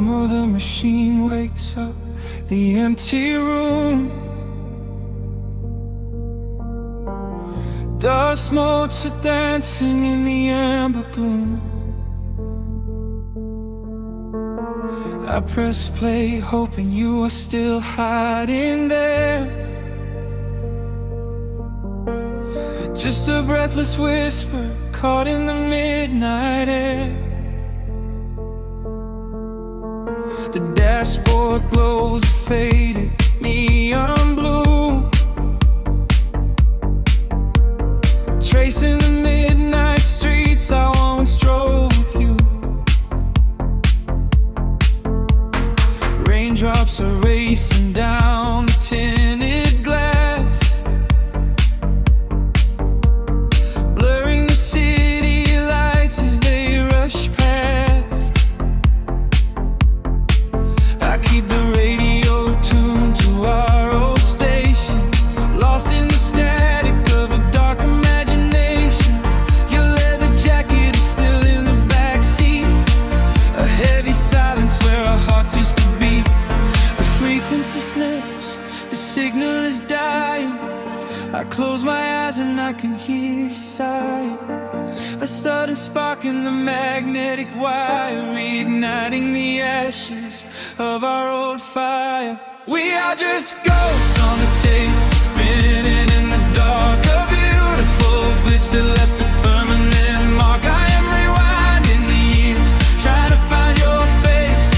of the machine wakes up the empty room. Dust motes are dancing in the amber gloom. I press play, hoping you are still hiding there. Just a breathless whisper caught in the midnight air. The dashboard glows a faded neon blue, tracing the midnight streets I once drove with you. Raindrops are racing down the tinted glass, blurring the city lights as they rush past. I keep the radio tuned to our old station, lost in the static of a dark imagination. Your leather jacket is still in the backseat, a heavy silence where our hearts used to beat. The frequency slips, the signal is dying. I close my eyes and I can hear you sighing. A sudden spark in the magnetic wire, reigniting the ashes of our old fire. We are just ghosts on the tape, spinning in the dark. A beautiful glitch that left a permanent mark. I am rewinding the years, trying to find your face,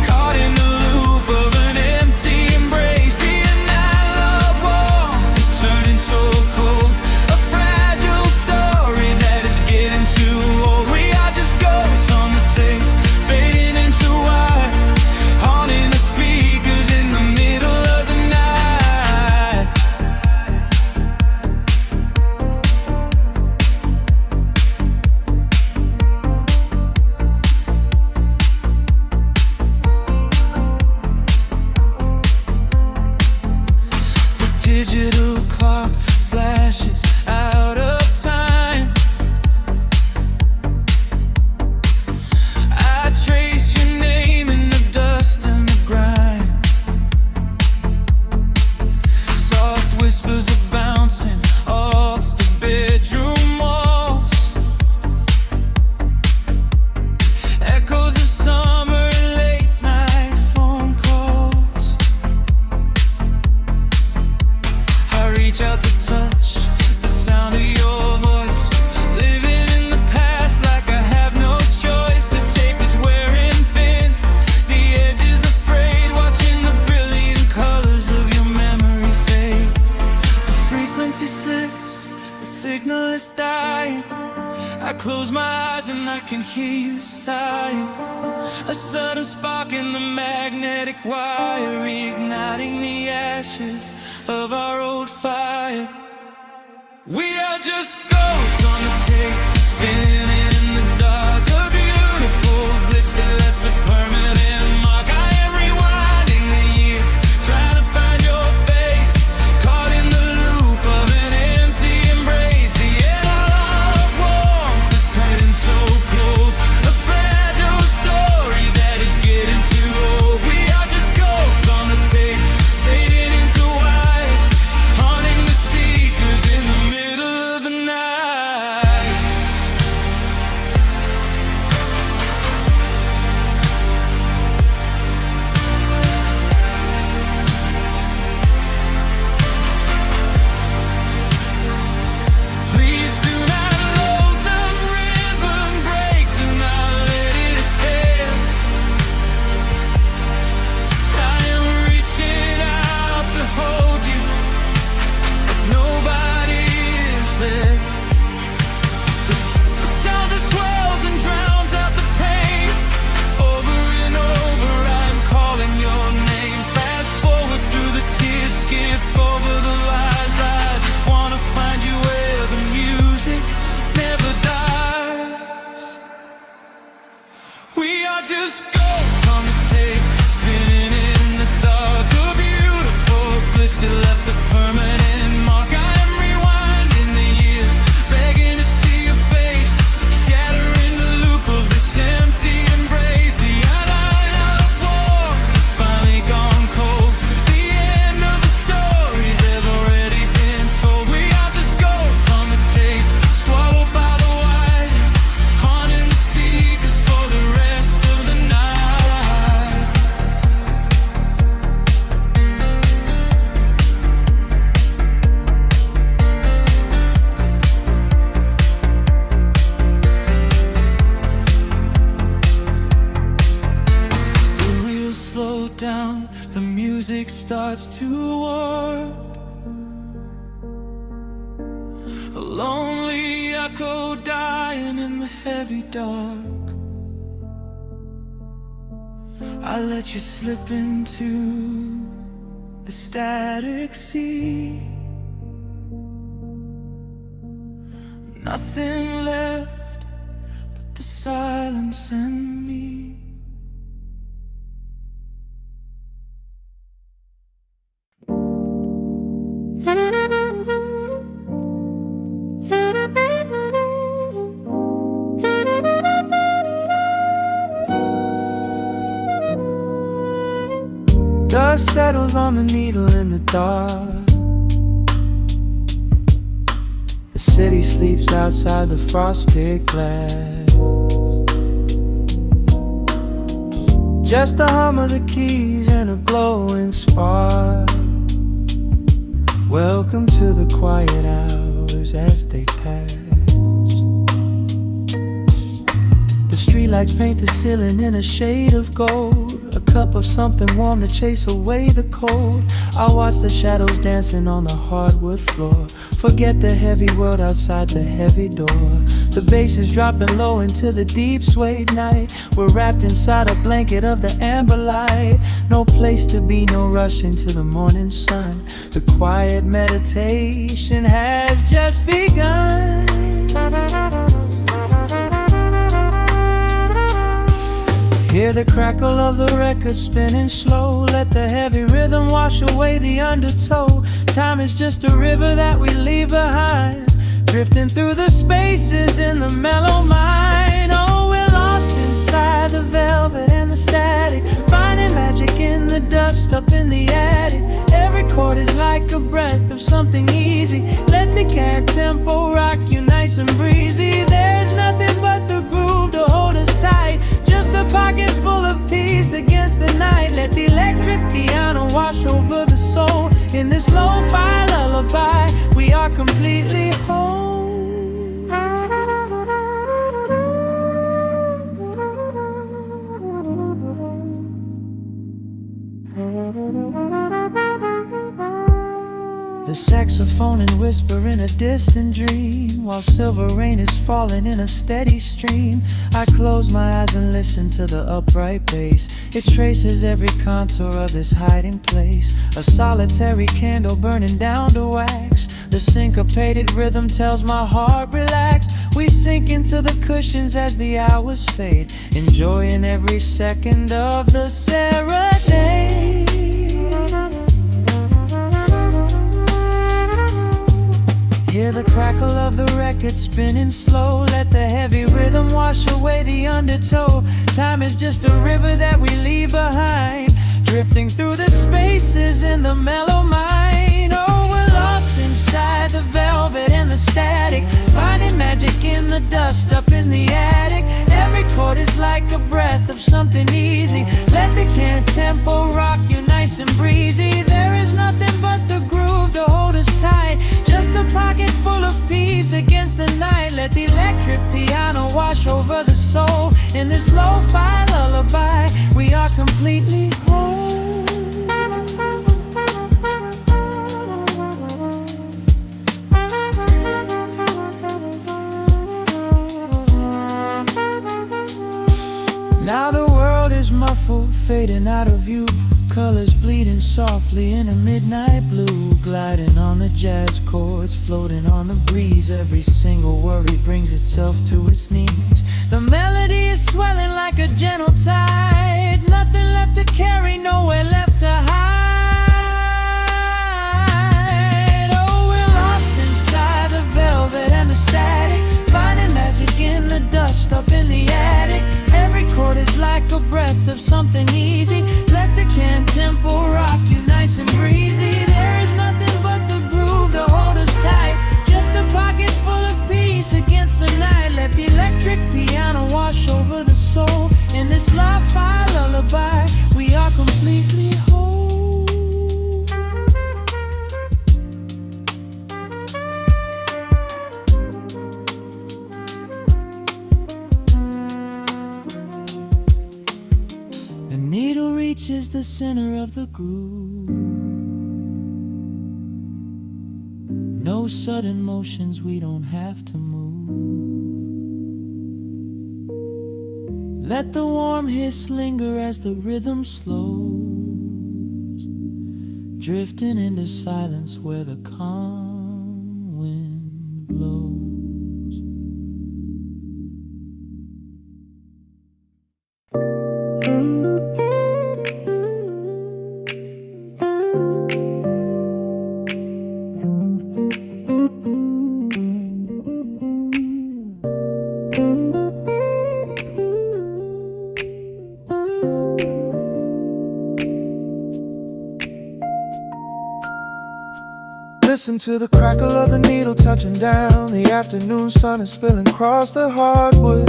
caught in the loop of an empty embrace. The analog warmth is turning so cold, a fragile story that is getting too old. We are just ghosts on the tape, fading into white, haunting the speakers in the middle of the night. The digital clock flashes out of time. I trace your name in the dust and the grime. Soft whispers are bouncing off the bedroom walls, echoes of summer late night phone calls. I reach out to touch the sound of your voice, living in the past like I have no choice. The tape is wearing thin, the edge is afraid, watching the brilliant colors of your memory fade. The frequency slips, the signal is dying. I close my eyes and I can hear you sighing. A sudden spark in the magnetic wire, reigniting the ashes of our old fire. We are just ghosts on the tape, spinning in the dark. A beautiful glitch that left a permanent mark. I am rewinding the years, trying to find your face, caught in the loop of an empty embrace. The analog warmth is turning so cold, a fragile story that is getting too old. We are just ghosts on the tape, fading into white, haunting the speakers in the middle of the night. Please do not load the ribbon break, do not let it tear. I am reaching out to hold you, but nobody is there. The sound that swells and drowns out the pain. Over and over I'm calling your name. Fast forward through the tears, skip over the lies. I just wanna find you where the music never dies. We are just ghosts on the tape, spinning in the dark. A beautiful glitch that left a permanent mark. I am rewinding the years, begging to see your face, shattering the loop of this empty embrace. The analog down, the music starts to warp. A lonely echo dying in the heavy dark. I let you slip into the static sea. Nothing left but the silence and me. Dust settles on the needle in the dark. The city sleeps outside the frosted glass. Just the hum of the keys and a glowing spark. Welcome to the quiet hours as they pass. The streetlights paint the ceiling in a shade of gold. A cup of something warm to chase away the cold. I watch the shadows dancing on the hardwood floor. Forget the heavy world outside the heavy door. The bass is dropping low into the deep suede night. We're wrapped inside a blanket of the amber light. No place to be, no rush into the morning sun. The quiet meditation has just begun. Hear the crackle of the record spinning slow. Let the heavy rhythm wash away the undertow. Time is just a river that we leave behind, drifting through the spaces in the mellow mind. Oh, we're lost inside the velvet and the static, finding magic in the dust up in the attic. Every chord is like a breath of something easy. Let the cat tempo rock you nice and breezy. There's nothing but the groove to hold us tight, just a pocket full of peace against the night. Let the electric piano wash over the soul. In this lo-fi lullaby, we are completely whole. The saxophone and whisper in a distant dream, while silver rain is falling in a steady stream. I close my eyes and listen to the upright bass. It traces every contour of this hiding place. A solitary candle burning down to wax. The syncopated rhythm tells my heart relax. We sink into the cushions as the hours fade, enjoying every second of the serenade. Hear the crackle of the record spinning slow. Let the heavy rhythm wash away the undertow. Time is just a river that we leave behind, drifting through the spaces in the mellow mind. Oh, we're lost inside the velvet and the static, finding magic in the dust up in the attic. Every chord is like a breath of something easy. Let the can tempo rock you nice and breezy. There is nothing but the groove to hold us tight, just a pocket full of peace against the night. Let the electric piano wash over the soul. In this lo-fi lullaby, we are completely whole. Now the world is muffled, fading out of view. Colors bleeding softly in a midnight blue, gliding on the jazz chords, floating on the breeze. Every single worry brings itself to its knees. The melody is swelling like a gentle tide. Nothing left to carry, nowhere left to hide. Oh, we're lost inside the velvet and the static, finding magic in the dust up in the attic. Every chord is like a breath of something easy. Let the can tempo rock you nice and breezy. There is nothing but the groove to hold us tight, just a pocket full of peace against the night. Let the electric piano wash over the soul. In this lo-fi lullaby, we are completely whole. The needle reaches the center of the groove. No sudden motions, we don't have to move. Let the warm hiss linger as the rhythm slows, drifting into silence where the calm wind blows. Listen to the crackle of the needle touching down. The afternoon sun is spilling across the hardwood.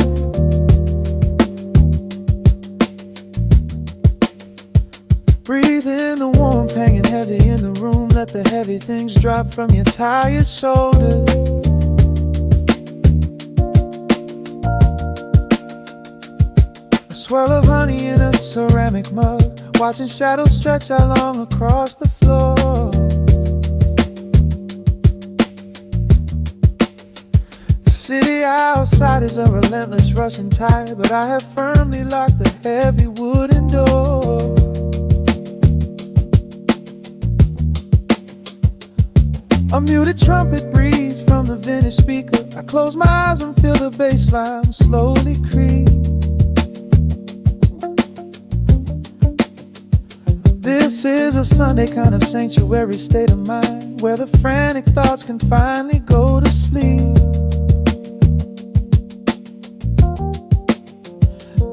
Breathe in the warmth hanging heavy in the room. Let the heavy things drop from your tired shoulders. A swirl of honey in a ceramic mug, watching shadows stretch out long across the floor. City outside is a relentless rushing tide, but I have firmly locked the heavy wooden door. A muted trumpet breathes from the vintage speaker. I close my eyes and feel the bass line slowly creep. This is a Sunday kind of sanctuary state of mind, where the frantic thoughts can finally go to sleep.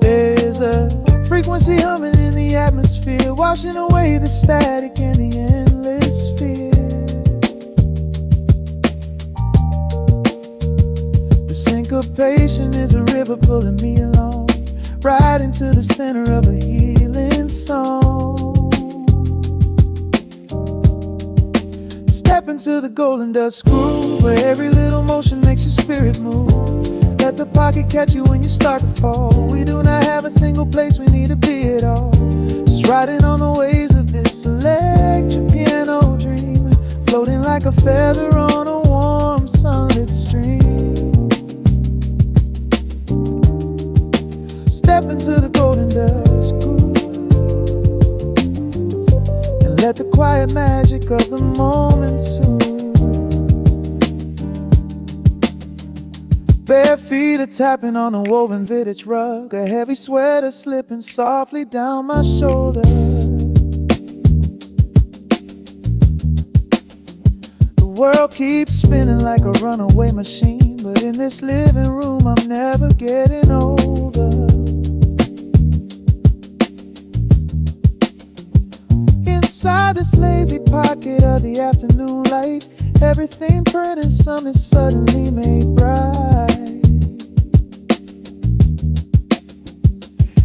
There's a frequency humming in the atmosphere, washing away the static and the endless fear. The syncopation is a river pulling me along, right into the center of a healing song. Step into the golden dust groove, where every little motion makes your spirit move. Let the pocket catch you when you start to fall. We do not have a single place we need to be at all. Just riding on the waves of this electric piano dream, floating like a feather on a warm sunlit stream. Step into the golden dust groove, and let the quiet magic of the moment soothe. Bare feet are tapping on a woven vintage rug, a heavy sweater slipping softly down my shoulder. The world keeps spinning like a runaway machine, but in this living room I'm never getting older. Inside this lazy pocket of the afternoon light, everything burning, something suddenly made bright.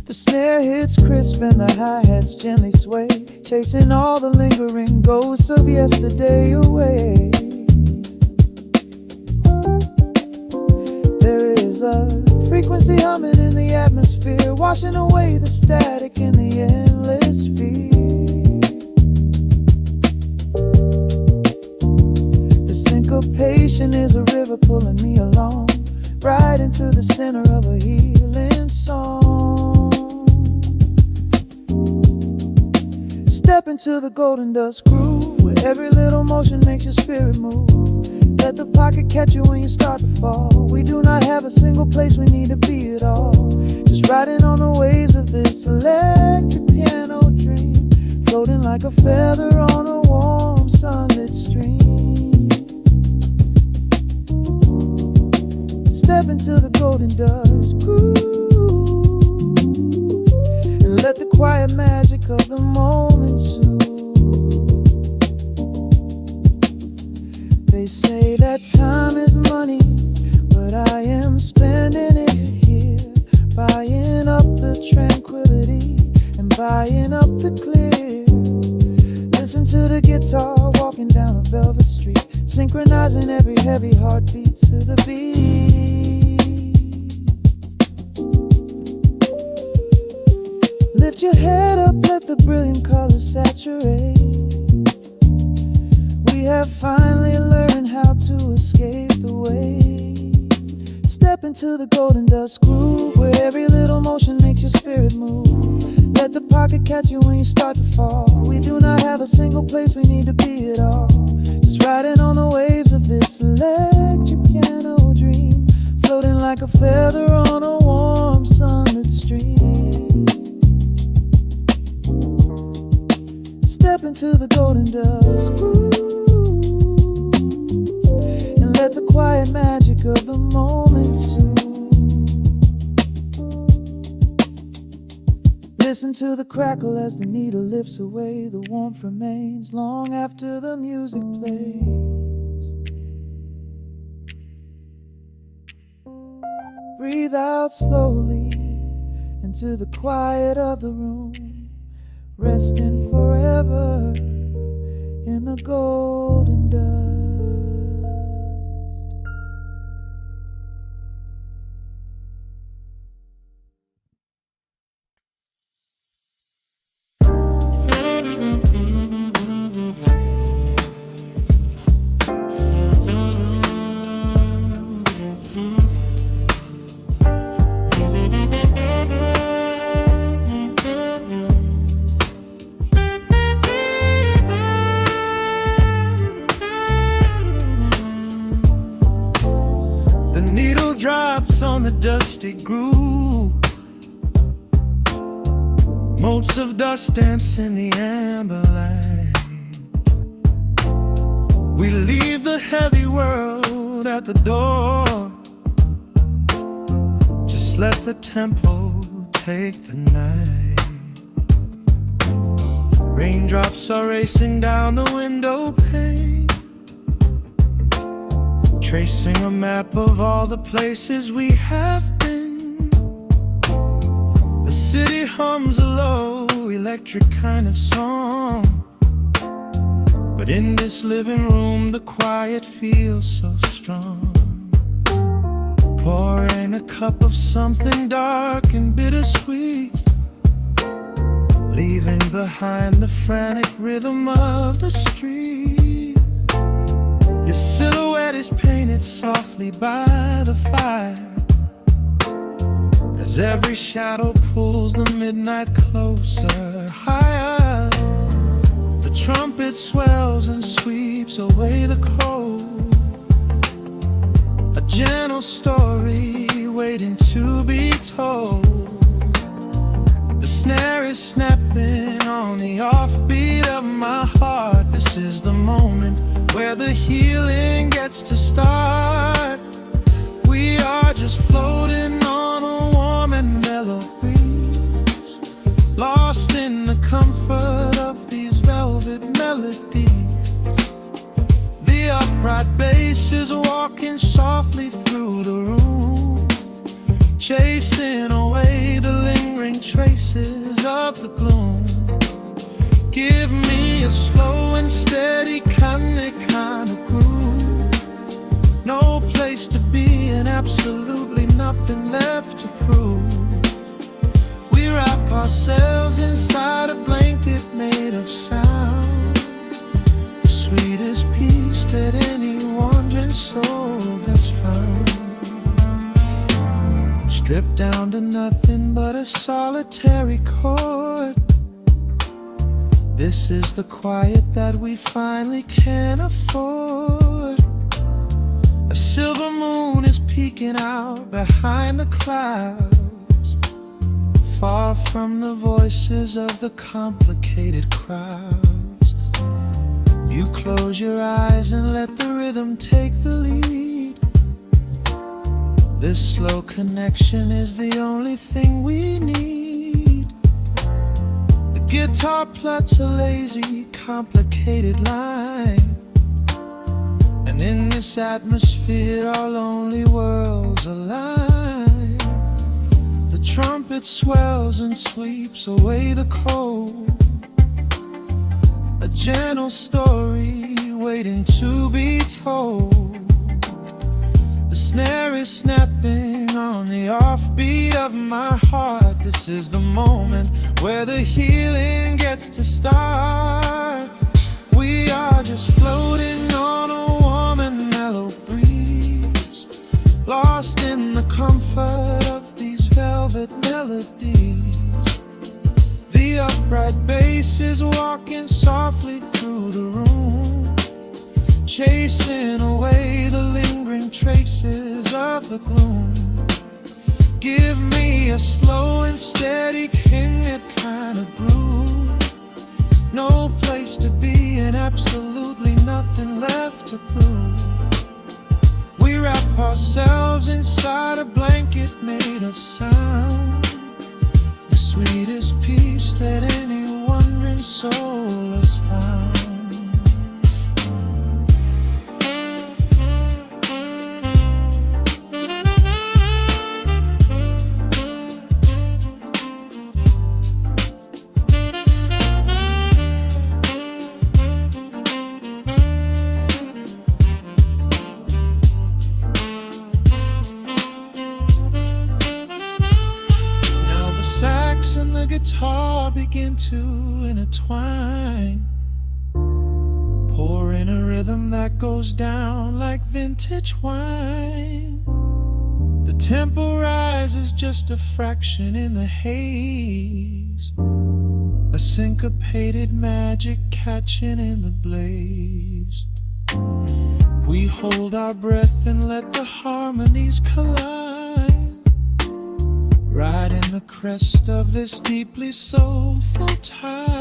The snare hits crisp and the hi-hats gently sway, chasing all the lingering ghosts of yesterday away. There is a frequency humming in the atmosphere, washing away the static in the endless fear. Syncopation is a river pulling me along, right into the center of a healing song. Step into the golden dust groove, where every little motion makes your spirit move. Let the pocket catch you when you start to fall. We do not have a single place we need to be at all. Just riding on the waves of this electric piano dream, floating like a feather on a warm sunlit stream. Step into the golden dust groove, and let the quiet magic of the moment soothe. They say that time is money, but I am spending it here, buying up the tranquility and buying up the clear. Listen to the guitar walking down a velvet street, synchronizing every heavy heartbeat to the beat. Lift your head up, let the brilliant colors saturate. We have finally learned how to escape the wave. Step into the golden dust groove, where every little motion makes your spirit move. Let the pocket catch you when you start to fall. We do not have a single place we need to be at all. Just riding on the waves of this electric piano dream, floating like a feather on a warm sunlit stream. Step into the golden dust groove and let the quiet magic of the moment soothe. Listen to the crackle as the needle lifts away. The warmth remains long after the music plays. Breathe out slowly into the quiet of the room, resting forever in the golden dust. Drops on the dusty groove, motes of dust dance in the amber light. We leave the heavy world at the door. Just let the tempo take the night. Raindrops are racing down the window pane, tracing a map of all the places we have been. The city hums a low, electric kind of song, but in this living room the quiet feels so strong. Pouring a cup of something dark and bittersweet, leaving behind the frantic rhythm of the street. Your silhouette is painted softly by the fire, as every shadow pulls the midnight closer, higher. The trumpet swells and sweeps away the cold, a gentle story waiting to be told. The snare is snapping on the offbeat of my heart. This is the moment where the healing gets to start. We are just floating on a warm and mellow breeze, lost in the comfort of these velvet melodies. The upright bass is walking softly through the room, chasing away the lingering traces of the gloom. Give me a slow and steady kind of groove. No place to be and absolutely nothing left to prove. We wrap ourselves inside a blanket made of sound, the sweetest peace that any wandering soul has found. Stripped down to nothing but a solitary chord. This is the quiet that we finally can afford. A silver moon is peeking out behind the clouds, far from the voices of the complicated crowds. You close your eyes and let the rhythm take the lead. This slow connection is the only thing we need. Guitar plots a lazy, complicated line, and in this atmosphere our lonely worlds align. The trumpet swells and sweeps away the cold, a gentle story waiting to be told. The snare is snapping on the offbeat of my heart. This is the moment where the healing gets to start. We are just floating on a warm and mellow breeze, lost in the comfort of these velvet melodies. The upright bass is walking softly through the room, chasing away the lingering traces of the gloom. Give me a slow and steady king kind of groove. No place to be and absolutely nothing left to prove. We wrap ourselves inside a blanket made of sound, the sweetest peace that any wandering soul has found. And the guitar begin to intertwine, pouring a rhythm that goes down like vintage wine. The tempo rises just a fraction in the haze, a syncopated magic catching in the blaze. We hold our breath and let the harmonies collide, right in the crest of this deeply soulful tide.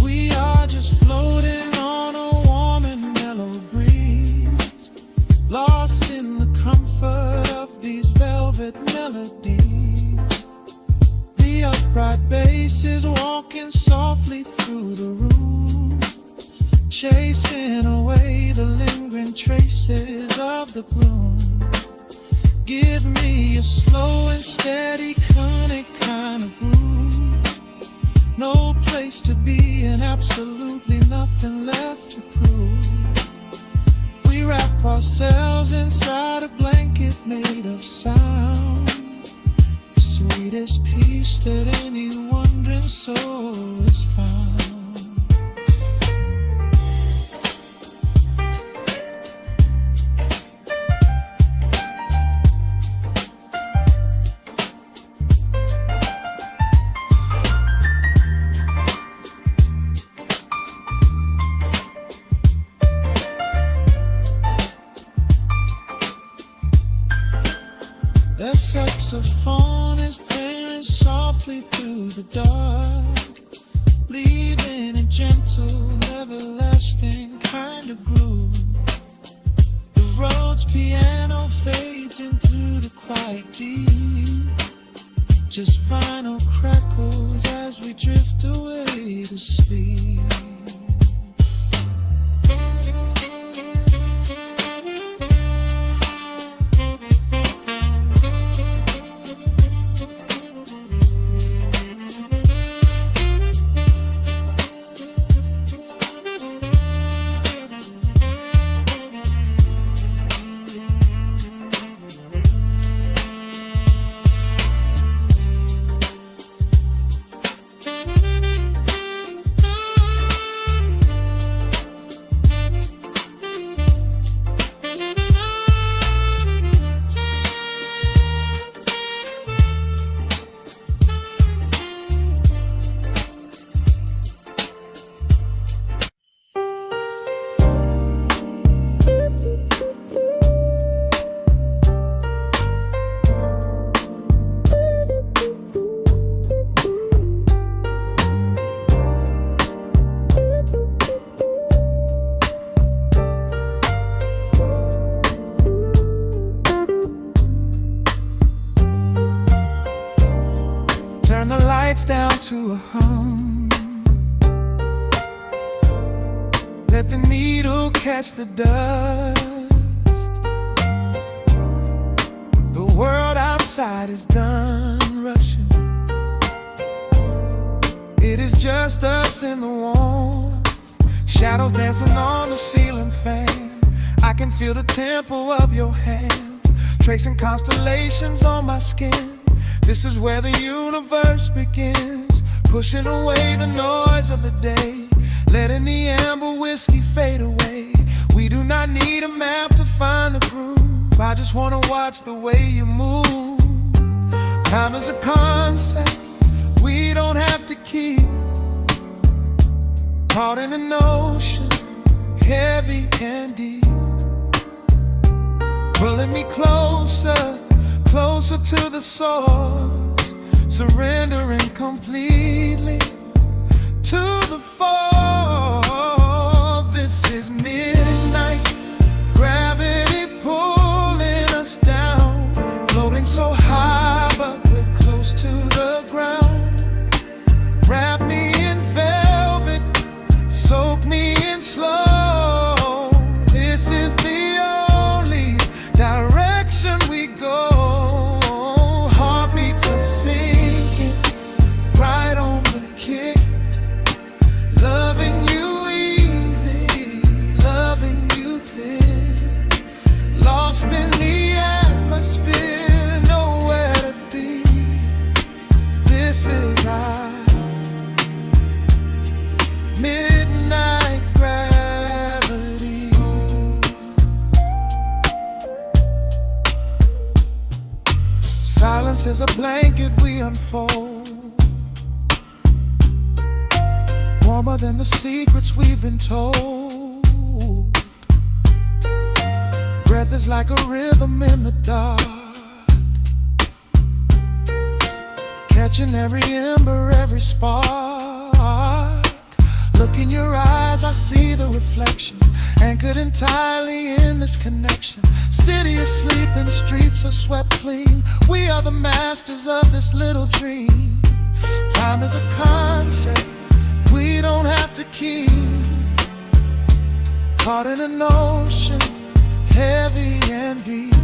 We are just floating on a warm and mellow breeze, lost in the comfort of these velvet melodies. The upright bass is walking softly through the room, chasing away the lingering traces of the gloom. Give me a slow and steady conic kind of groove. No place to be and absolutely nothing left to prove. We wrap ourselves inside a blanket made of sound, sweetest peace that any wandering soul has found. The saxophone is playing softly through the dark, leaving a gentle, everlasting kind of groove. The Rhodes piano fades into the quiet deep, just final crackles as we drift away to sleep. Down to a hum, let the needle catch the dust. The world outside is done rushing, it is just us in the warmth, Shadows dancing on the ceiling fan. I can feel the tempo of your hands, tracing constellations on my skin. This is where the universe begins, pushing away the noise of the day, letting the amber whiskey fade away. We do not need a map to find the groove. I just wanna watch the way you move. Time is a concept we don't have to keep. Caught in an ocean, heavy and deep, pulling me closer, closer to the source, surrendering completely to the force. This is midnight, gravity pulling us down, floating so high but we're close to the ground. Wrap me in velvet, soak me in slow. This is the only direction we go. Heartbeats are sinking, right on the kick. Loving you easy, loving you thin. Lost in the atmosphere, nowhere to be. This is our midnight gravity. Silence is a blanket we unfold, warmer than the secrets we've been told. Breath is like a rhythm in the dark, catching every ember, every spark. Look in your eyes, I see the reflection, anchored entirely in this connection. City is sleeping, streets are swept clean. We are the masters of this little dream. Time is a concept we don't have to keep. Caught in an ocean, heavy and deep,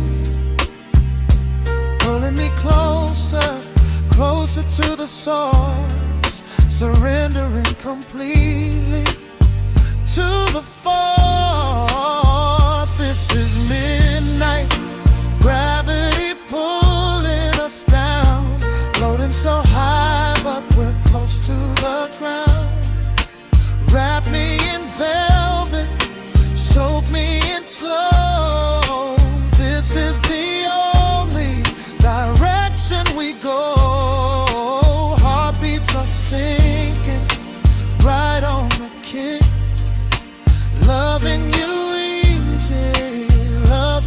pulling me closer, closer to the source, surrendering completely to the force. This is midnight, gravity pulling us down, floating so high but we're close to the ground. Wrap me in velvet, soak me in slow. This is the only direction we go. Heartbeats are sinking, right on the kick. Loving you easy, love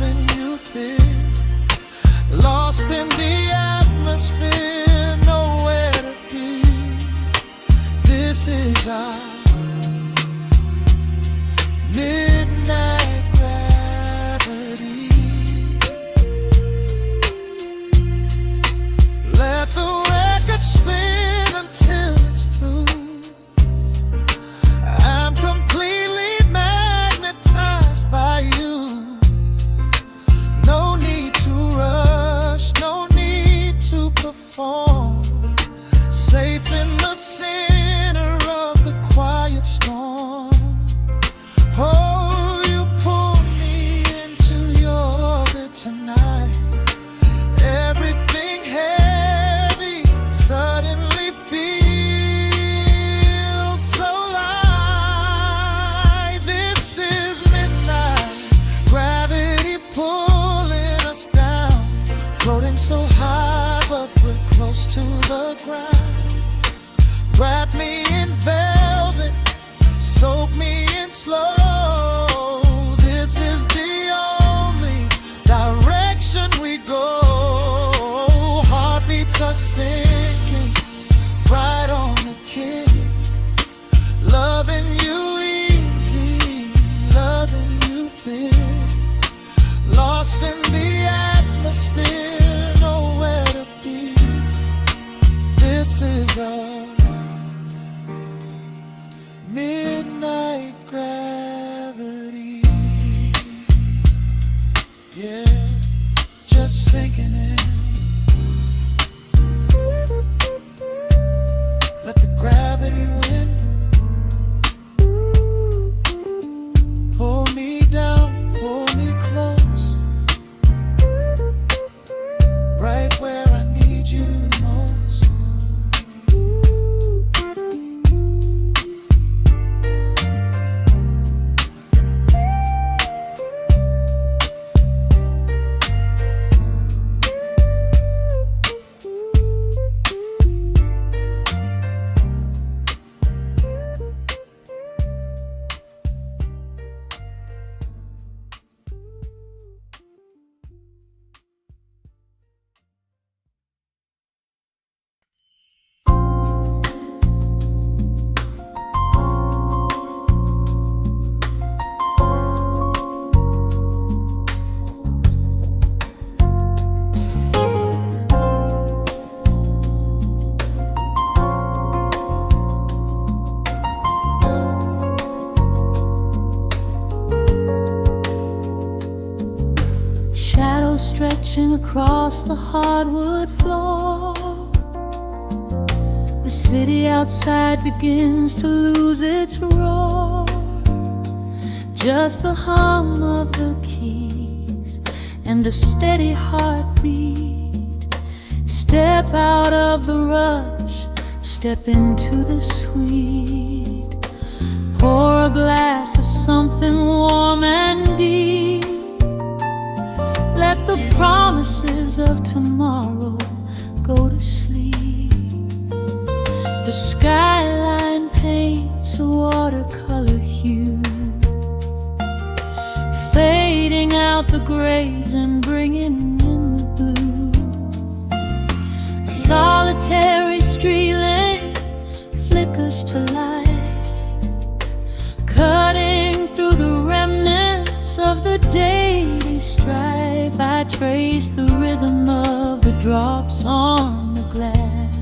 stretching across the hardwood floor. The city outside begins to lose its roar. Just the hum of the keys and a steady heartbeat. Step out of the rush, step into the sweet. Pour a glass of something warm and deep. Let the promises of tomorrow go to sleep. The skyline paints a watercolor hue, fading out the grays and bringing in the blue. A solitary street lamp flickers to light, cutting through the remnants of the daily strife. I trace the rhythm of the drops on the glass,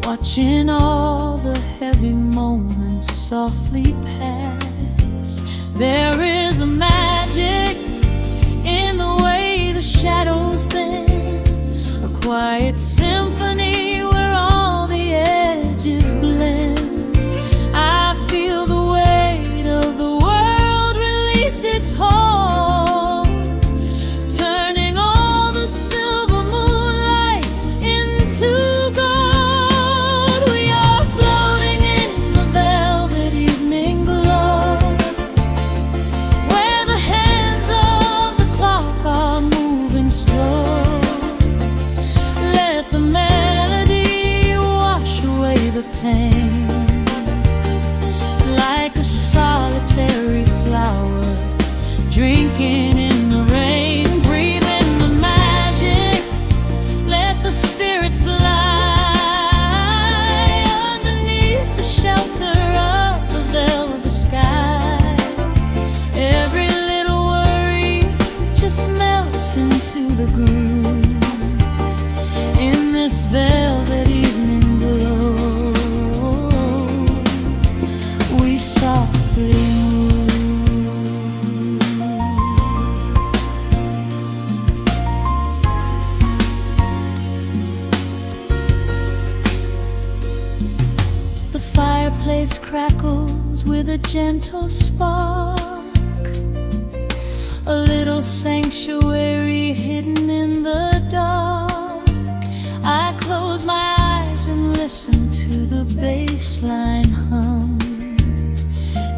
watching all the heavy moments softly pass. There is a magic in the way the shadows bend, a quiet symphony where all the edges blend. I feel the weight of the world release its hold, turning all the silver moonlight into gold. We are floating in the velvet evening glow, where the hands of the clock are moving slow. Let the melody wash away the pain, like a solitary flower drinking in the rain. Breathe in the magic, let the spirit fly underneath the shelter of the velvet sky. Every little worry just melts into the groove in this velvet evening glow. We softly move. The fireplace crackles with a gentle spark, a little sanctuary hidden in the dark. I close my eyes and listen to the bass line hum,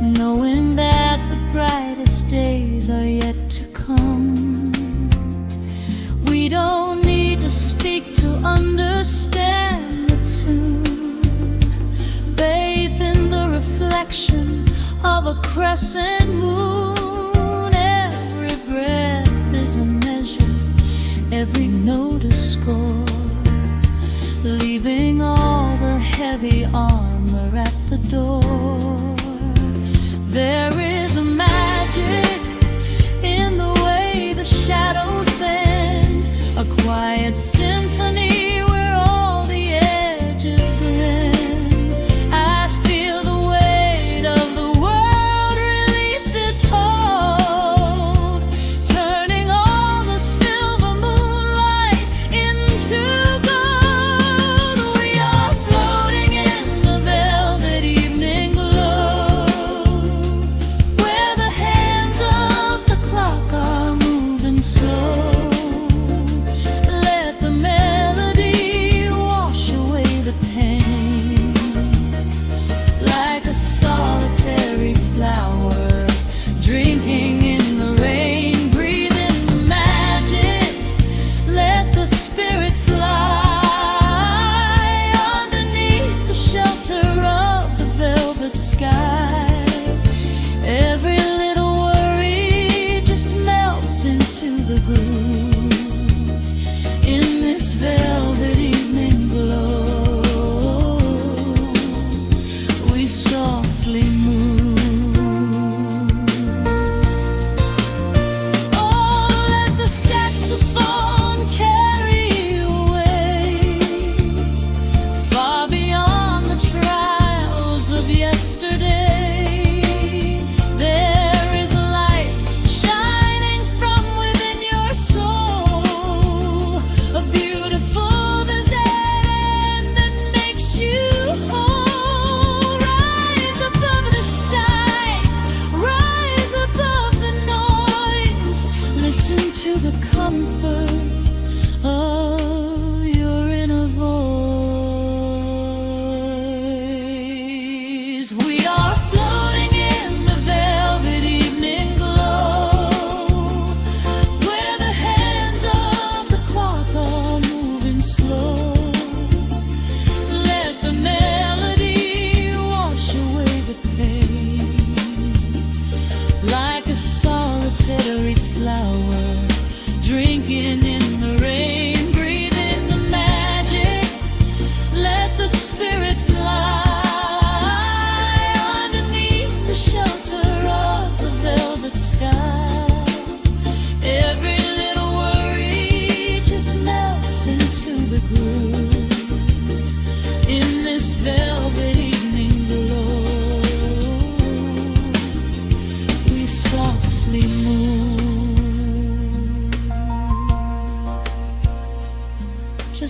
knowing that the brightest days are yet to come. We don't need to speak to understand the tune. Bathe in the reflection of a crescent moon. Every breath is a measure, every note a score, leaving all the heavy armor at the door. There is a magic in the way the shadows bend, a quiet symphony where all the edges blend. I feel the weight of the world release its hold, turning all the silver moonlight into gold. We are floating in the velvet evening glow,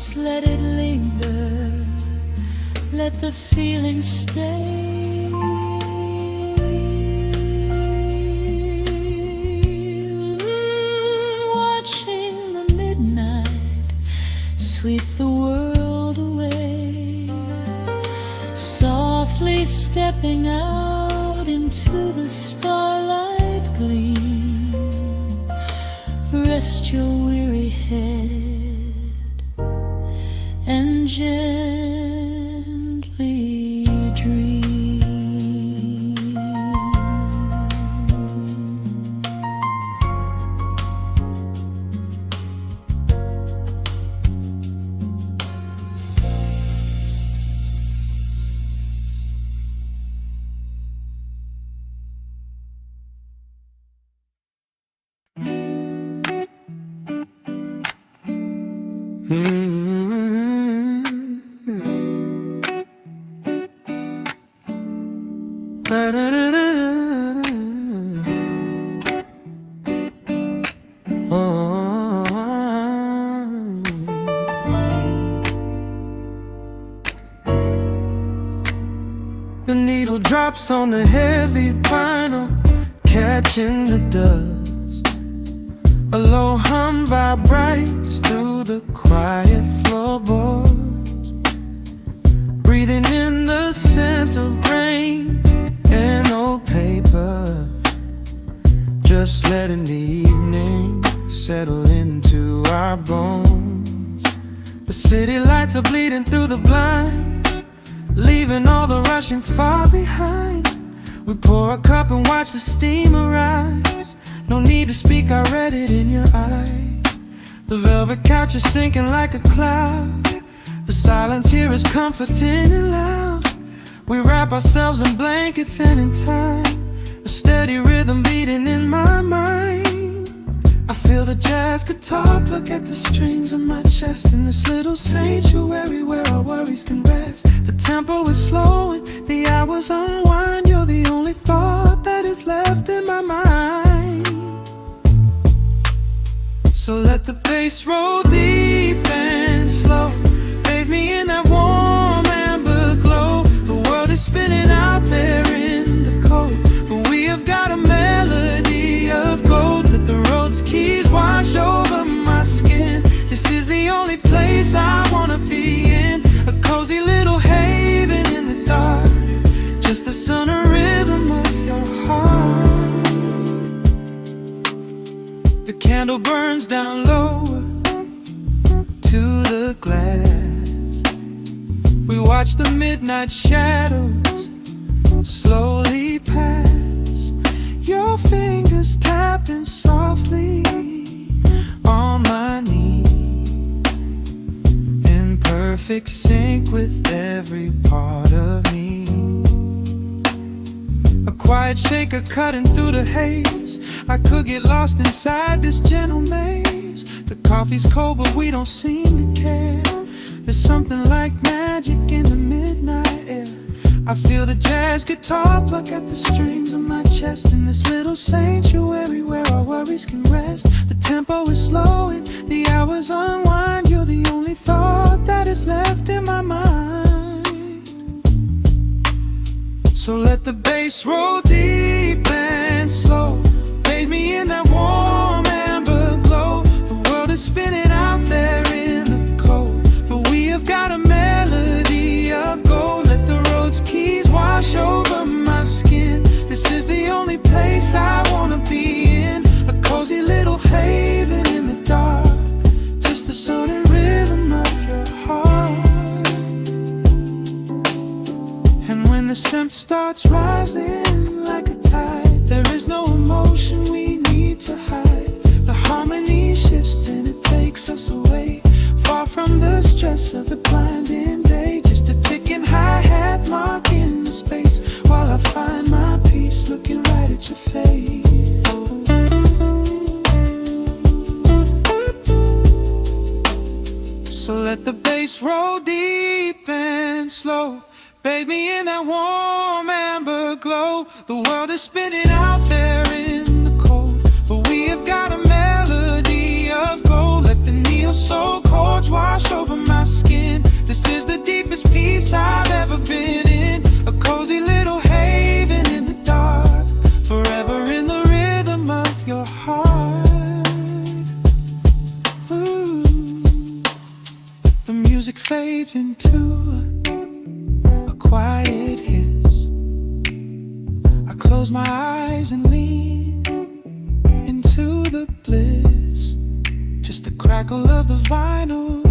Just let it linger, let the feeling stay. Watching the midnight sweep the world away, softly stepping out into the starlight gleam. Rest your weary head and gently dream. The needle drops on the heavy vinyl, catching the dust. A low hum vibrates through the quiet floorboards, breathing in the scent of rain and old paper. Just letting the evening settle into our bones. The city lights are bleeding through the blinds, leaving all the rushing far behind. We pour a cup and watch the steam arise. No need to speak, I read it in your eyes. The velvet couch is sinking like a cloud. The silence here is comforting and loud. We wrap ourselves in blankets and in time, a steady rhythm beating in my mind. I feel the jazz guitar pluck at the strings of my chest, in this little sanctuary where our worries can rest. The tempo is slowing, the hours unwind. You're the only thought that is left in my mind. So let the bass roll deep and slow, bathe me in that warm amber glow. The world is spinning out there in the cold, but we have got a melody of gold. Let the road's keys wash over my skin. This is the only place I wanna be in, a cozy little haven in the dark, just the sun and rhythm of your heart. The candle burns down lower to the glass. We watch the midnight shadows slowly pass. Your fingers tapping softly on my knee, in perfect sync with every part of me. A quiet shaker cutting through the haze. I could get lost inside this gentle maze. The coffee's cold but we don't seem to care. There's something like magic in the midnight air. I feel the jazz guitar pluck at the strings of my chest, in this little sanctuary where our worries can rest. The tempo is slowing, the hours unwind. You're the only thought that is left in my mind. So let the bass roll deep and slow, bathe me in that warm amber glow. The world is spinning out there in the cold, but we have got a melody of gold. Let the road's keys wash over my skin. This is the only place I wanna be in, a cozy little haven in the dark, just the soul and rhythm of your heart. And when the scent starts rising like a tide, there is no emotion we need to hide. The harmony shifts and it takes us away, far from the stress of the blinding day. Just a ticking hi-hat marking the space, while I find my peace looking right at your face. So let the bass roll deep and slow, bathe me in that warm amber glow. The world is spinning out there in the cold, but we have got a melody of gold. Let the neo soul chords wash over my eyes and lean into the bliss. Just the crackle of the vinyl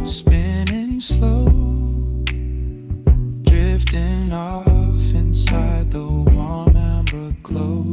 spinning slow, drifting off inside the warm amber glow.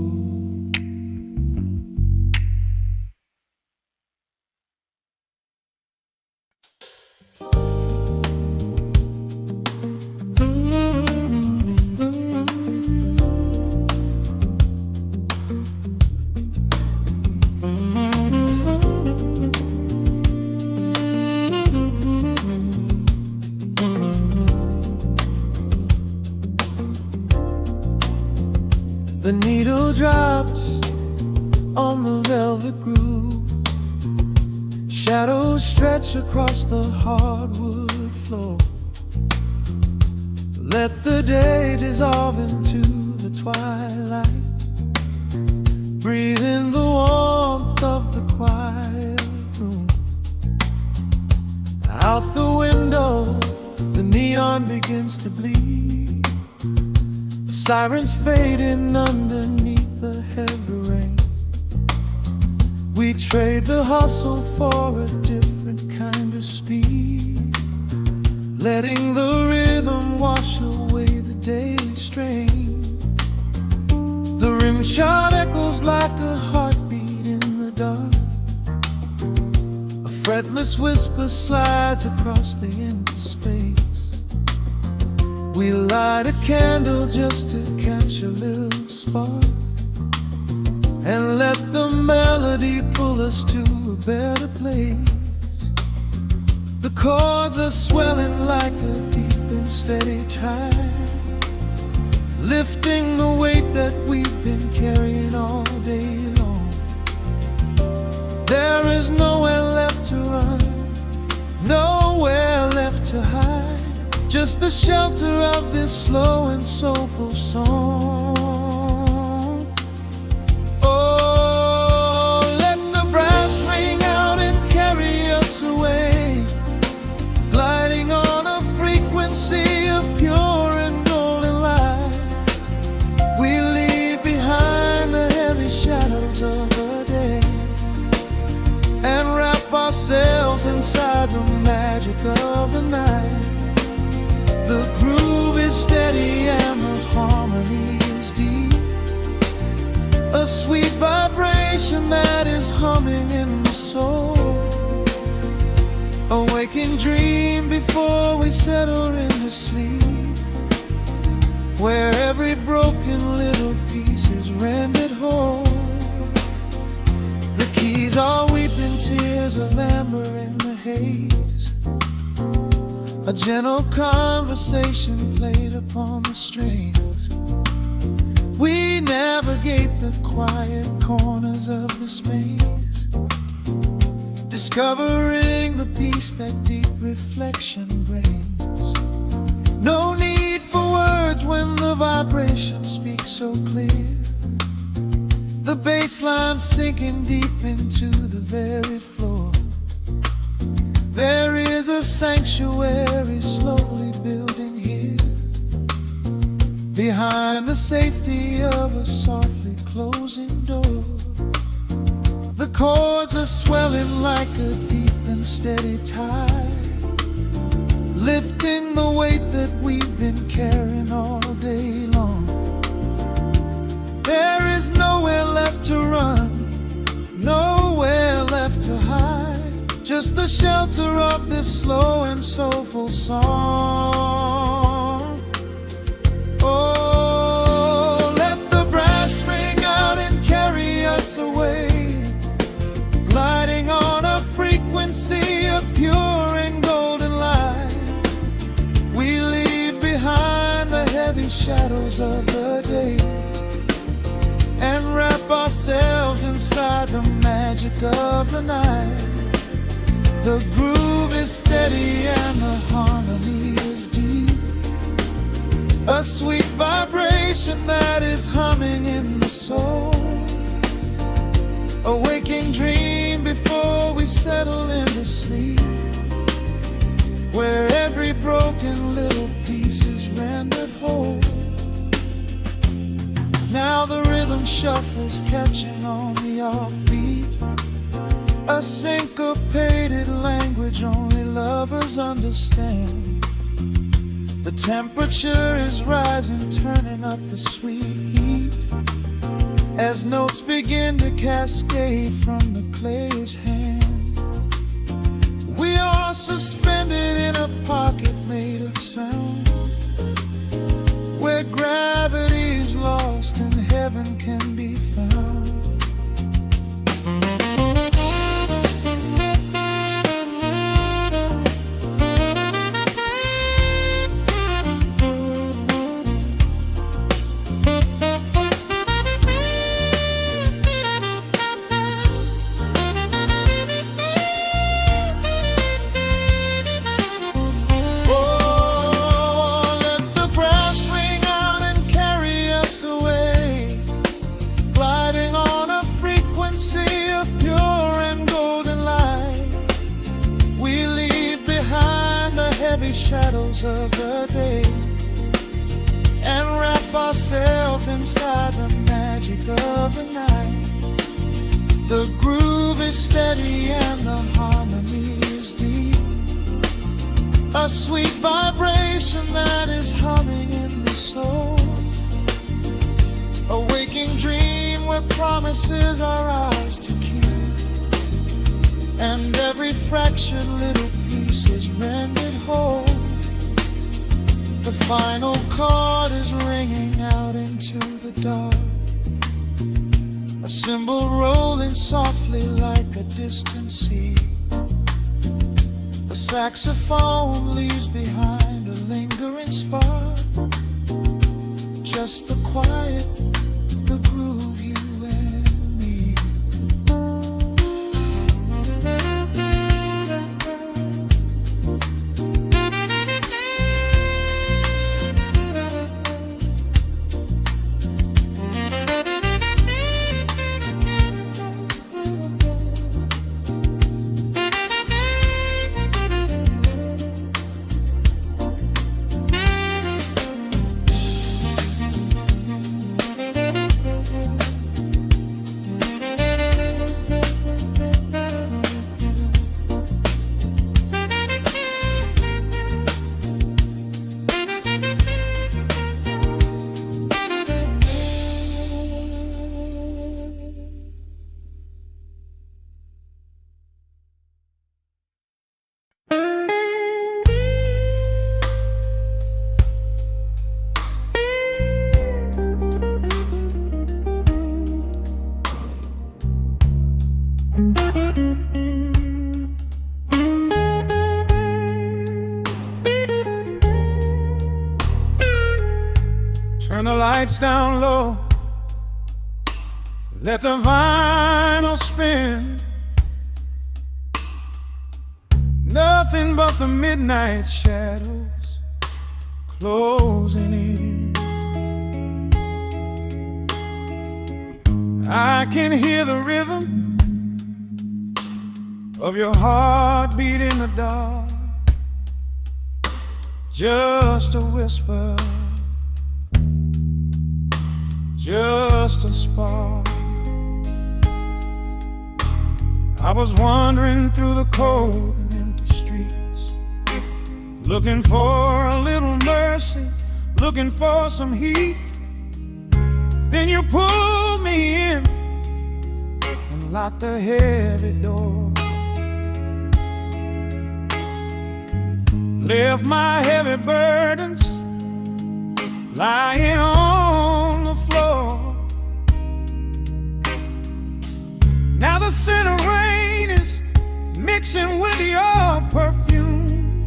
The needle drops on the velvet groove. Shadows stretch across the hardwood floor. Let the day dissolve into the twilight. Breathe in the warmth of the quiet room. Out the window, the neon begins to bleed. Sirens fading underneath the heavy rain. We trade the hustle for a different kind of speed, letting the rhythm wash away the daily strain. The rim shot echoes like a heartbeat in the dark. A fretless whisper slides across the empty space. We light a candle just to catch a little spark, and let the melody pull us to a better place. The chords are swelling like a deep and steady tide, lifting the weight that we've been carrying all day long. There is nowhere left to run, nowhere left to hide. Just the shelter of this slow and soulful song. Oh, let the brass ring out and carry us away, gliding on a frequency of pure and golden light. We leave behind the heavy shadows of the day and wrap ourselves inside the magic of the night. The groove is steady and the harmony is deep, a sweet vibration that is humming in the soul. A waking dream before we settle into sleep, where every broken little piece is rendered whole. The keys are weeping tears of amber in the haze. A gentle conversation played upon the strings. We navigate the quiet corners of this maze, discovering the peace that deep reflection brings. No need for words when the vibration speaks so clear. The bass line sinking deep into the very floor. There is a sanctuary slowly building here, behind the safety of a softly closing door. The chords are swelling like a deep and steady tide, lifting the weight that we've been carrying all day long. There is nowhere left to run, nowhere left to hide. Just the shelter of this slow and soulful song. Oh, let the brass ring out and carry us away, gliding on a frequency of pure and golden light. We leave behind the heavy shadows of the day and wrap ourselves inside the magic of the night. The groove is steady and the harmony is deep, a sweet vibration that is humming in the soul. A waking dream before we settle into sleep, where every broken little piece is rendered whole. Now the rhythm shuffles, catching on the offbeat, a syncopated language only lovers understand. The temperature is rising, turning up the sweet heat, as notes begin to cascade from the clay's hand. We are suspended in a pocket made of sound, where gravity is lost and heaven can be found. Shadows of the day and wrap ourselves inside the magic of the night. The groove is steady and the harmony is deep, a sweet vibration that is humming in the soul, a waking dream where promises are ours to keep, and every fractured little piece is rendered whole. The final chord is ringing out into the dark, a cymbal rolling softly like a distant sea. The saxophone leaves behind a lingering spark, just the quiet, the groove, you and me. Turn the lights down low, let the vinyl spin. Nothing but the midnight shadows closing in. I can hear the rhythm of your heartbeat in the dark, just a whisper, just a spark. I was wandering through the cold and empty streets, looking for a little mercy, looking for some heat. Then you pulled me in and locked the heavy door, left my heavy burdens lying on the floor. Now the scent of rain is mixing with your perfume,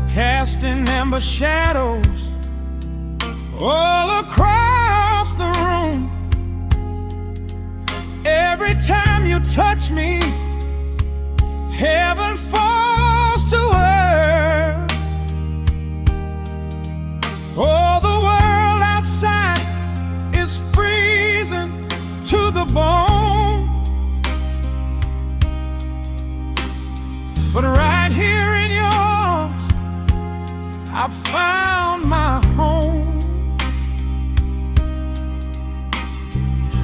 casting amber shadows all across the room. Every time you touch me, heaven falls to earth. Oh, the world outside is freezing to the bone, but right here in your arms I found my home.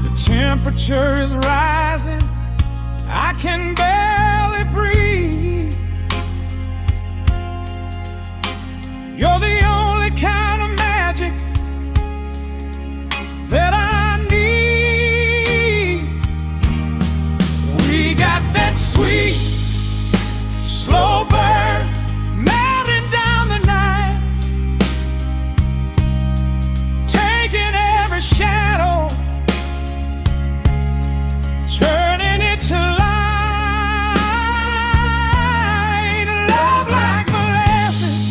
The temperature is rising, I can barely breathe. You're the only kind of magic that I need. We got that sweet, slow burn melting down the night, taking every shadow, turning it to light. Love like molasses,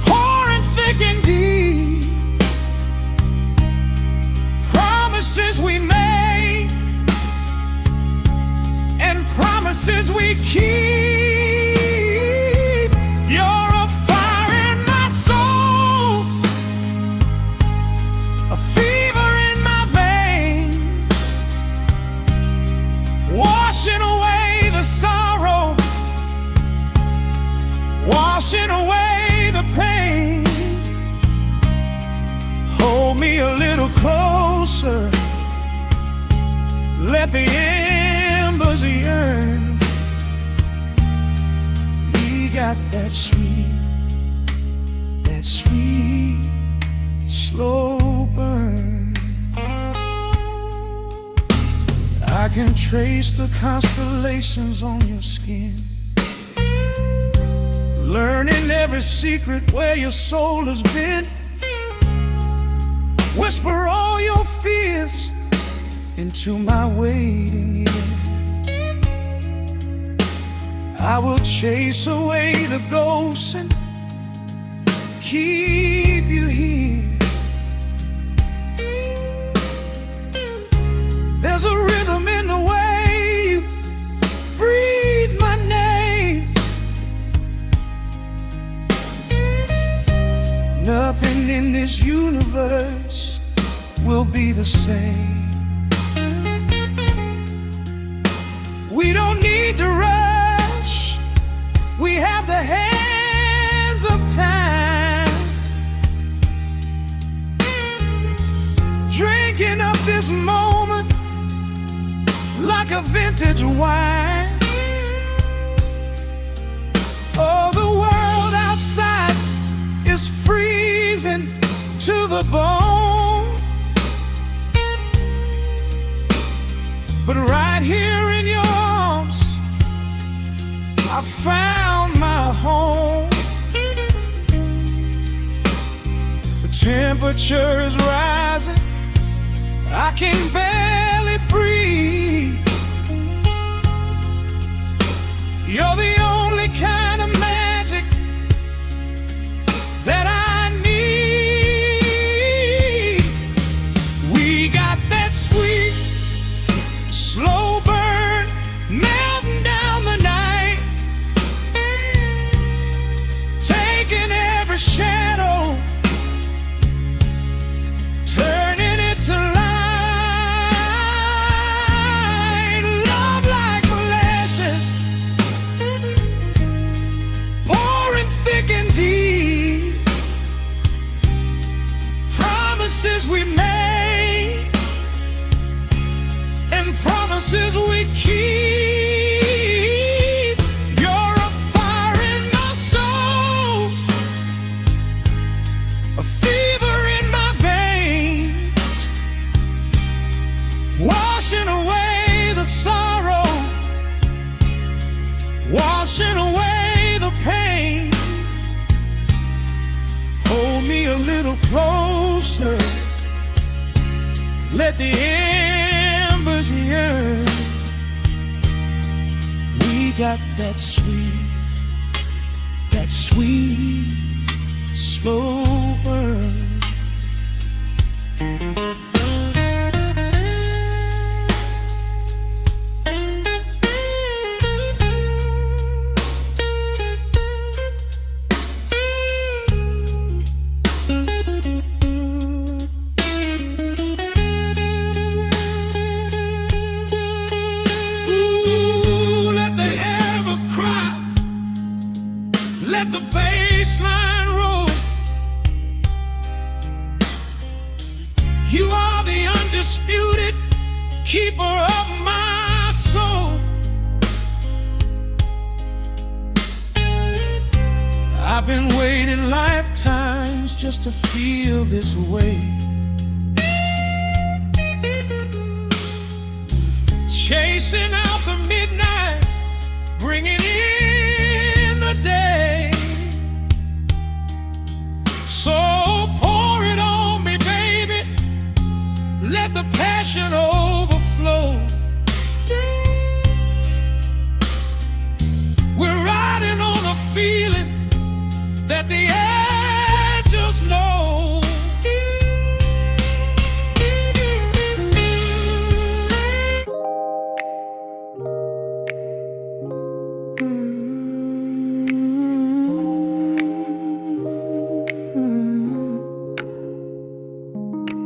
pouring thick and deep. Promises we make and promises we keep. You're a fire in my soul, a fever in my veins, washing away the sorrow, washing away the pain. Hold me a little closer, let the embers yearn. We got that sweet, slow burn. I can trace the constellations on your skin, learning every secret where your soul has been. Whisper all your fears into my waiting ear. I will chase away the ghosts and keep you here. There's a rhythm in the way you breathe my name. Nothing in this universe will be the same. We don't need to rush, we have the hands of time, drinking up this moment like a vintage wine. Oh, the world outside is freezing to the bone, but right here in your arms I found my home. The temperature is rising, I can barely breathe. You're the only kind of magic that I need. We got that sweet, slow burn melting down the night, taking every shadow, turning it to light. Love like molasses, pouring thick and deep. Promises we made and promises we keep. You're a fire in my soul, a fever in my veins, washing away the sorrow, washing away the pain. Hold me a little closer, let the embers yearn. We got that sweet, slow burn. undisputed keeper of my soul. I've been waiting lifetimes just to feel this way. Chasing out the midnight, bringing in the day. So pour it on me, baby, let the passion overflow. We're riding on a feeling that the angels know.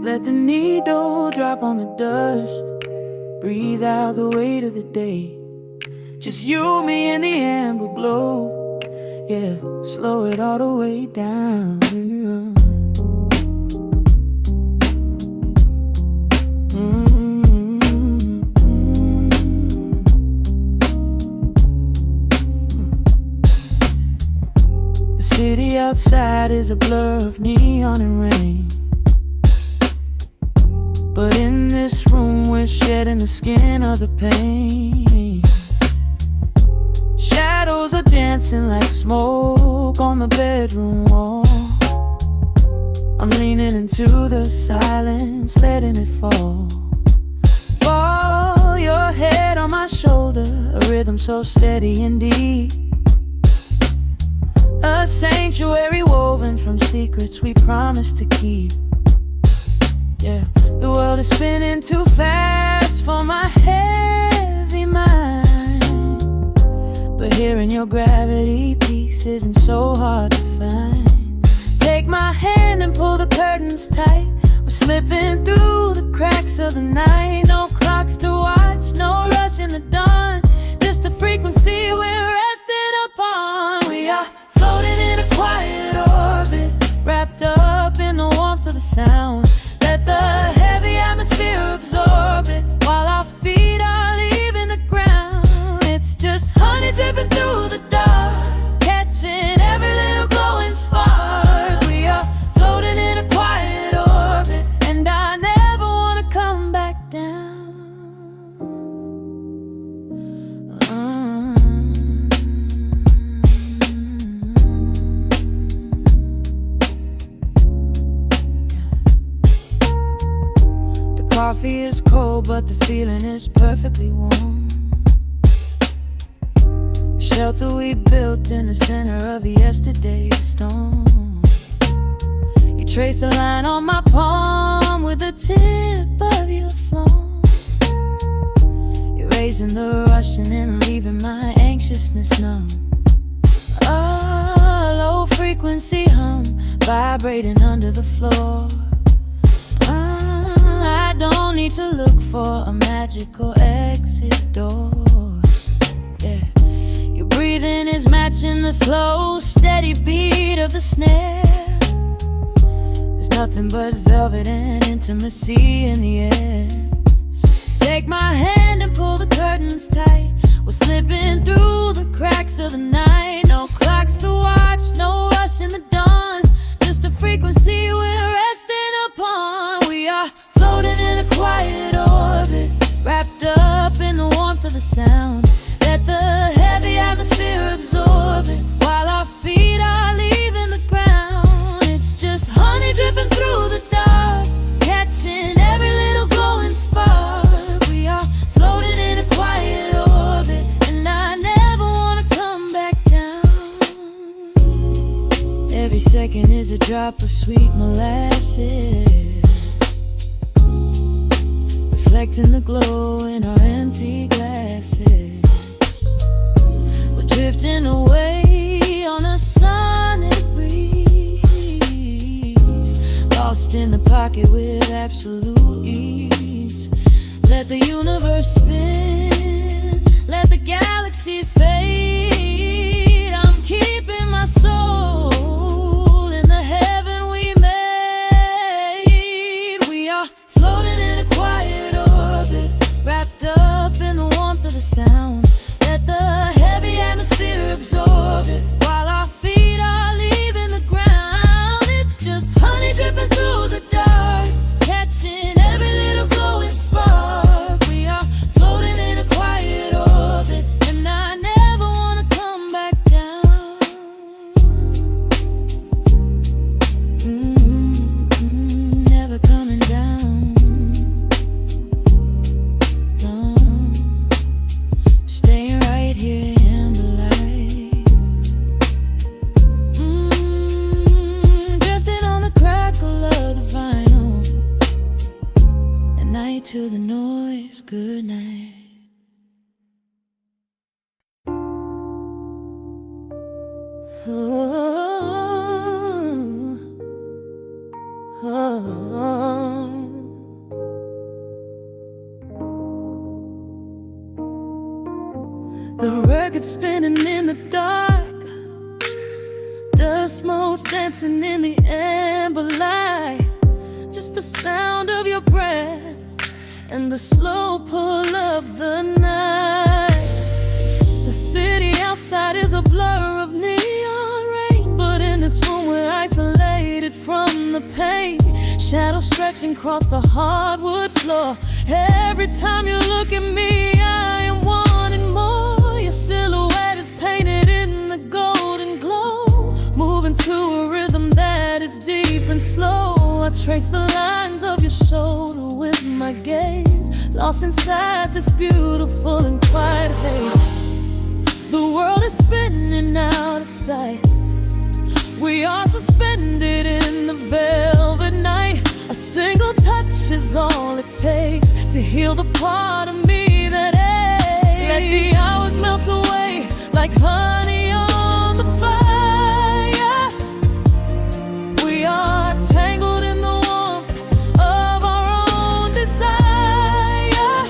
Let the needle drop on the dust. Breathe out the weight of the day. Just you, me, and the amber glow. Yeah, slow it all the way down. The city outside is a blur of neon and rain, but in this room we're shedding the skin of the pain. Shadows are dancing like smoke on the bedroom wall. I'm leaning into the silence, letting it fall. Fall your head on my shoulder, a rhythm so steady and deep. A sanctuary woven from secrets we promised to keep. Yeah, the world is spinning too fast for my heavy mind, but hearing your gravity piece isn't so hard to find. Take my hand and pull the curtains tight. We're slipping through the cracks of the night. No clocks to watch, no rush in the dawn, just a frequency we're resting upon. We are floating in a quiet orbit, wrapped up in the warmth of the sound. Let the heavy atmosphere absorb it, while our feet are leaving the ground. It's just honey dripping through the dark, catching every little glowing spark. We are floating in a quiet orbit, and I never want to come back down. Coffee is cold, but the feeling is perfectly warm. Shelter we built in the center of yesterday's storm. You trace a line on my palm with the tip of your phone, erasing the rushing and leaving my anxiousness numb. A low frequency hum vibrating under the floor. I don't need to look for a magical exit door. Yeah, your breathing is matching the slow, steady beat of the snare. There's nothing but velvet and intimacy in the air. Take my hand and pull the curtains tight. We're slipping through the cracks of the night. No clocks to watch, no rush in the dawn, just a frequency we're resting upon. We are floating in a quiet orbit, wrapped up in the warmth of the sound. Let the heavy atmosphere absorb it, while our feet are leaving the ground. It's just honey dripping through the dark, catching every little glowing spark. We are floating in a quiet orbit, and I never want to come back down. Every second is a drop of sweet molasses, reflecting the glow in our empty glasses. We're drifting away on a sonic breeze, lost in the pocket with absolute ease. Let the universe spin, let the galaxies fade. I'm keeping my soul in the heaven we made. We are floating in a quiet record spinning in the dark, dust motes dancing in the amber light. Just the sound of your breath and the slow pull of the night. The city outside is a blur of neon rain, but in this room we're isolated from the pain. Shadows stretching across the hardwood floor. Every time you look at me, I am wanting more. Your silhouette is painted in the golden glow, moving to a rhythm that is deep and slow. I trace the lines of your shoulder with my gaze, lost inside this beautiful and quiet haze. The world is spinning out of sight. We are suspended in the velvet night. A single touch is all it takes to heal the part of me that aches. Let the hours melt away like honey on the fire. We are tangled in the warmth of our own desire.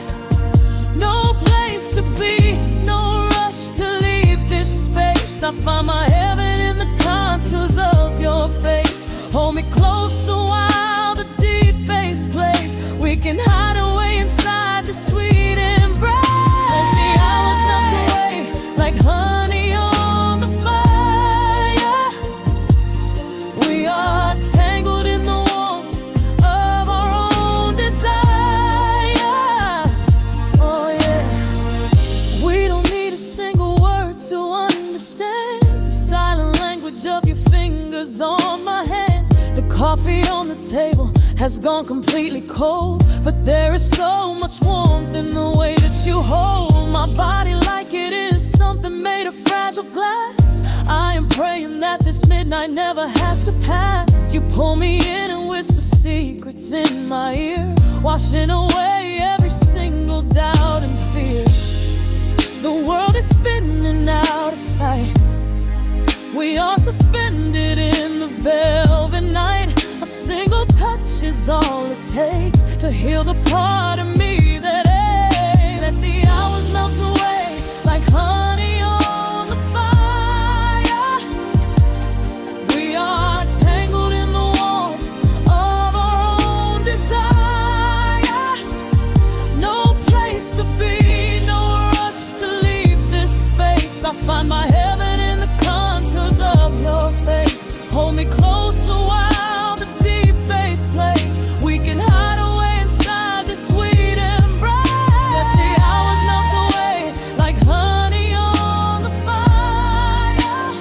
No place to be, no rush to leave this space. I find my heaven in the contours of your face. Hold me close a while the deep bass plays. We can hide away inside the sweet embrace. Let the hours melt away like honey on the fire. We are tangled in the warmth of our own desire. Oh yeah. We don't need a single word to understand the silent language of your fingers on my hand. The coffee on the table has gone completely cold, but there is so much warmth in the way that you hold my body like it is something made of fragile glass. I am praying that this midnight never has to pass. You pull me in and whisper secrets in my ear, washing away every single doubt and fear. The world is spinning out of sight. We are suspended in the velvet night. A single touch is all it takes to heal the part of me that aches. Let the hours melt away like honey on the fire. We are tangled in the warmth of our own desire. No place to be, no rush to leave this space. I find my heaven in the contours of your face. Hold me close a while the deep bass plays. We can hide away inside this sweet embrace. Let the hours melt away like honey on the fire.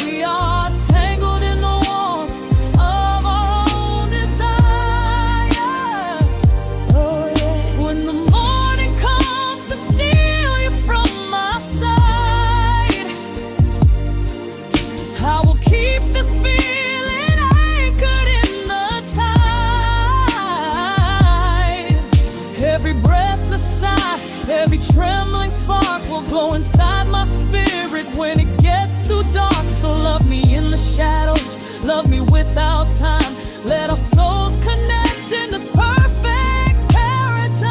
We are tangled in the warmth of our own desire. Oh yeah. When the morning comes to steal you from my side, I will keep this feeling anchored in the tide. Every breathless sigh, every trembling spark will glow inside my spirit when it gets too dark. So love me in the shadows, love me without time. Let our souls connect in this perfect paradise.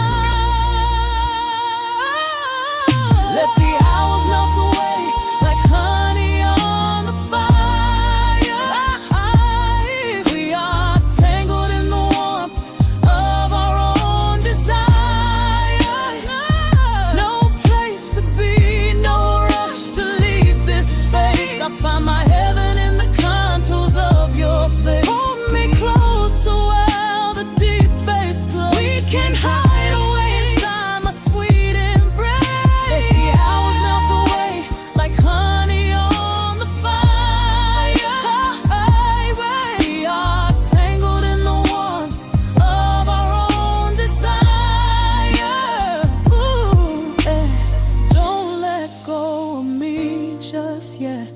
Let the hours melt away like honey on the fire. We are tangled in the warmth of our own desire. No place to be, no rush to leave this space. I find my heaven in the contours of your face. Hold me close so well the deep bass plays. We can hide away inside my sweet embrace. Let the hours melt away like honey on the fire. We are tangled in the warmth of our own desire. Ooh, don't let go of me just yet.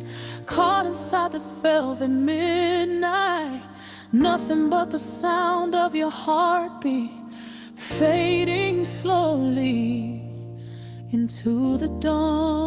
Caught inside this velvet midnight. Nothing but the sound of your heartbeat fading slowly into the dawn.